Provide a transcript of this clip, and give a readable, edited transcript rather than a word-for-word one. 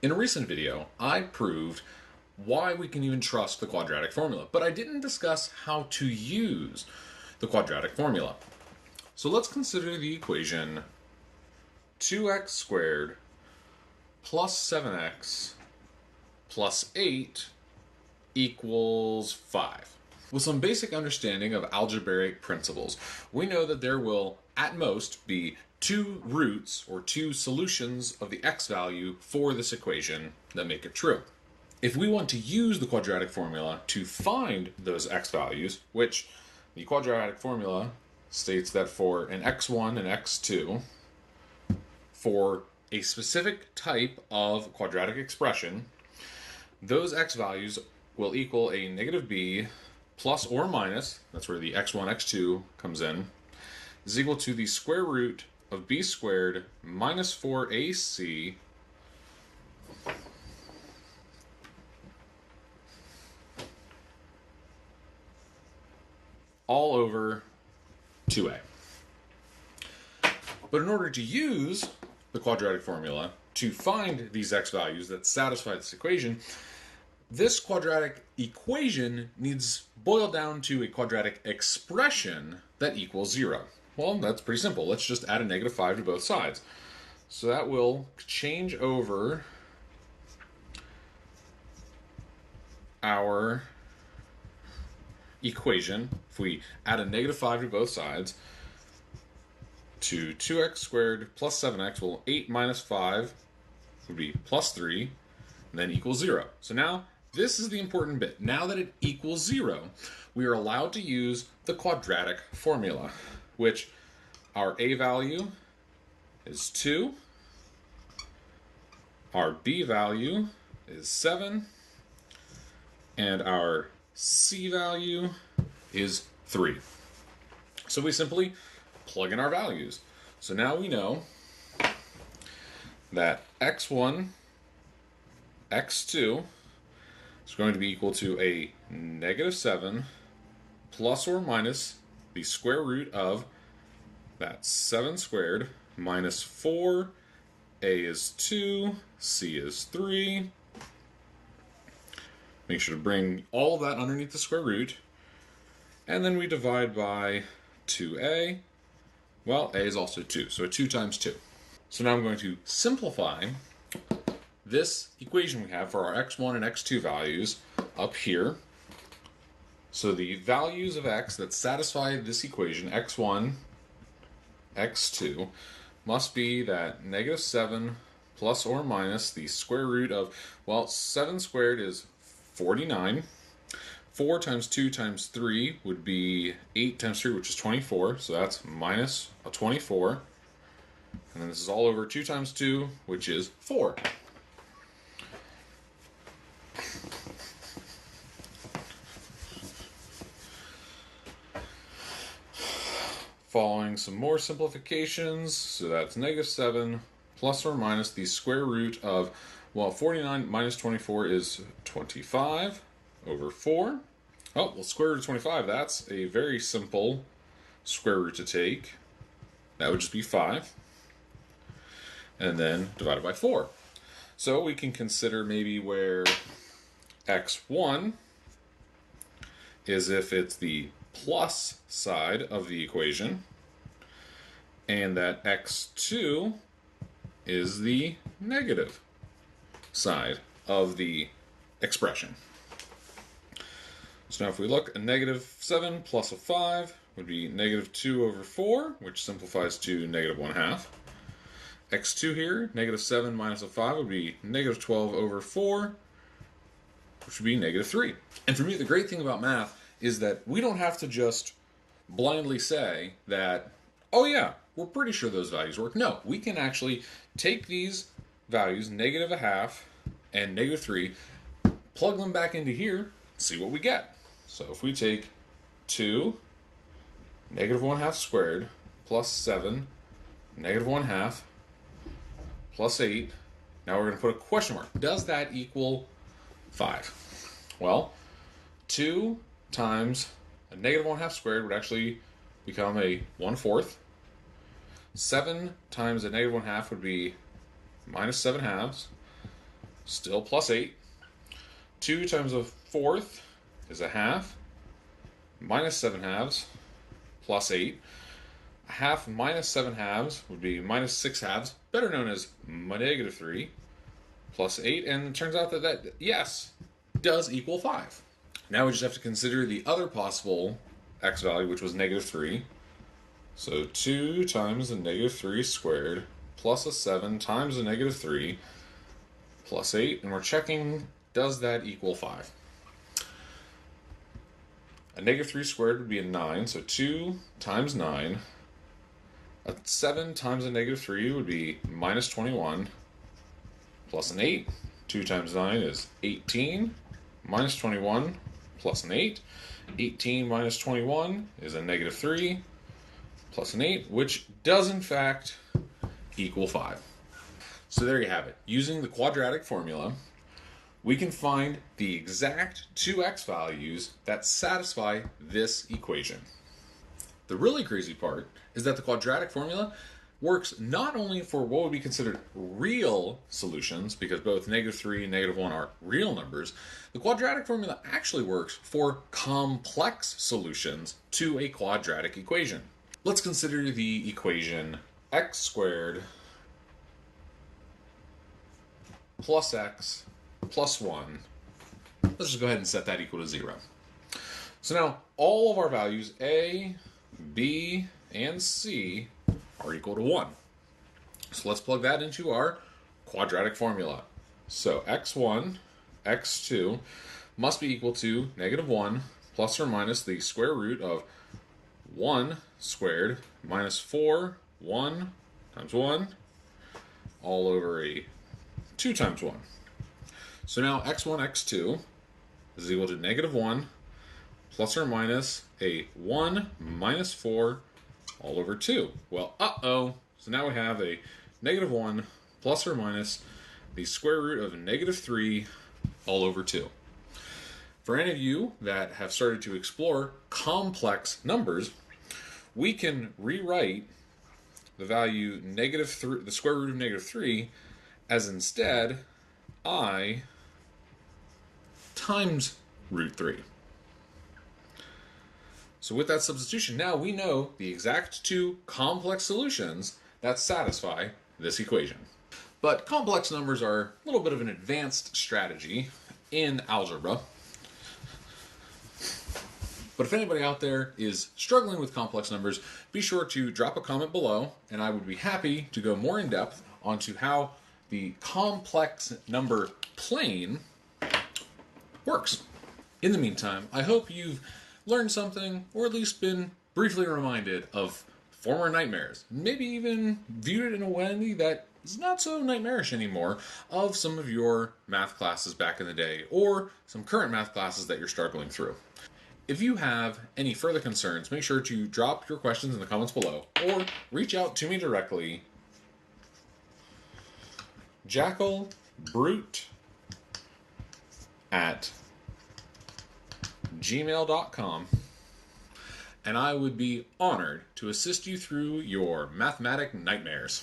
In a recent video, I proved why we can even trust the quadratic formula, but I didn't discuss how to use the quadratic formula. So let's consider the equation 2x squared plus 7x plus 8 equals 5. With some basic understanding of algebraic principles, we know that there will, at most, be two roots or two solutions of the x value for this equation that make it true. If we want to use the quadratic formula to find those x values, which the quadratic formula states that for an x1 and x2, for a specific type of quadratic expression, those x values will equal a negative b plus or minus, that's where the x1, x2 comes in, is equal to the square root of b squared minus 4ac all over 2a. But in order to use the quadratic formula to find these x values that satisfy this equation, this quadratic equation needs boiled down to a quadratic expression that equals 0. Well, that's pretty simple. Let's just add a negative 5 to both sides. So that will change over our equation. If we add a negative 5 to both sides, to 2x squared plus 7x, well, 8 minus 5 would be plus 3, and then equals 0. So now, this is the important bit. Now that it equals 0, we are allowed to use the quadratic formula, which our a value is 2, our b value is 7, and our c value is 3. So we simply plug in our values. So now we know that x1, x2 is going to be equal to a negative 7 plus or minus the square root of that 7 squared minus 4, a is 2, c is 3. Make sure to bring all of that underneath the square root. And then we divide by 2a. Well, a is also 2, so 2 times 2. So now I'm going to simplify this equation we have for our x1 and x2 values up here. So the values of x that satisfy this equation, x1, x2, must be that negative 7 plus or minus the square root of, well, 7 squared is 49. 4 times 2 times 3 would be 8 times 3, which is 24. So that's minus a 24. And then this is all over 2 times 2, which is 4. Following some more simplifications, so that's negative 7 plus or minus the square root of, well, 49 minus 24 is 25 over 4. Oh, well, square root of 25, that's a very simple square root to take. That would just be 5. And then divided by 4. So we can consider maybe where x1 is if it's the plus side of the equation, and that x2 is the negative side of the expression. So now if we look, a negative 7 plus a 5 would be negative 2 over 4, which simplifies to negative 1/2. x2 here, negative 7 minus a 5 would be negative 12 over 4, which would be negative 3. And for me, the great thing about math is that we don't have to just blindly say that, oh yeah, we're pretty sure those values work. No, we can actually take these values, negative 1/2 and negative 3, plug them back into here, see what we get. So if we take 2, negative 1/2 squared, plus 7, negative 1/2, plus 8, now we're going to put a question mark. Does that equal 5? Well, 2 times a negative 1/2 squared would actually become a 1/4. 7 times a negative 1/2 would be minus 7 halves. still plus 8. 2 times a fourth is a half, minus 7 halves, plus 8. A half minus 7 halves would be minus 6 halves, better known as negative 3, plus 8. And it turns out that, yes, does equal 5. Now we just have to consider the other possible x value, which was negative 3. So 2 times the negative 3 squared plus a 7 times the negative 3 plus 8. And we're checking, does that equal 5? A negative 3 squared would be a 9, so 2 times 9. A 7 times a negative 3 would be minus 21, plus an 8. 2 times 9 is 18, minus 21, plus an 8. 18 minus 21 is a negative 3, plus an 8, which does in fact equal 5. So there you have it. Using the quadratic formula, we can find the exact two x values that satisfy this equation. The really crazy part is that the quadratic formula works not only for what would be considered real solutions, because both negative 3 and negative 1 are real numbers. The quadratic formula actually works for complex solutions to a quadratic equation. Let's consider the equation x squared plus x plus 1. Let's just go ahead and set that equal to 0. So now all of our values, a, b, and c, are equal to 1. So let's plug that into our quadratic formula. So x1, x2 must be equal to negative 1 plus or minus the square root of 1 squared minus 4, 1 times 1, all over a 2 times 1. So now x1, x2 is equal to negative 1 plus or minus a 1 minus 4 all over 2. Well, so now we have a negative 1 plus or minus the square root of negative 3 all over 2. For any of you that have started to explore complex numbers, we can rewrite the value negative 3, the square root of negative 3, as instead I times root 3. So with that substitution, now we know the exact two complex solutions that satisfy this equation. But complex numbers are a little bit of an advanced strategy in algebra. But if anybody out there is struggling with complex numbers, be sure to drop a comment below, and I would be happy to go more in depth onto how the complex number plane works. In the meantime, I hope you've learned something, or at least been briefly reminded of former nightmares. Maybe even viewed it in a way that is not so nightmarish anymore of some of your math classes back in the day, or some current math classes that you're struggling through. If you have any further concerns, make sure to drop your questions in the comments below, or reach out to me directly. jackalbrute@gmail.com, and I would be honored to assist you through your mathematic nightmares.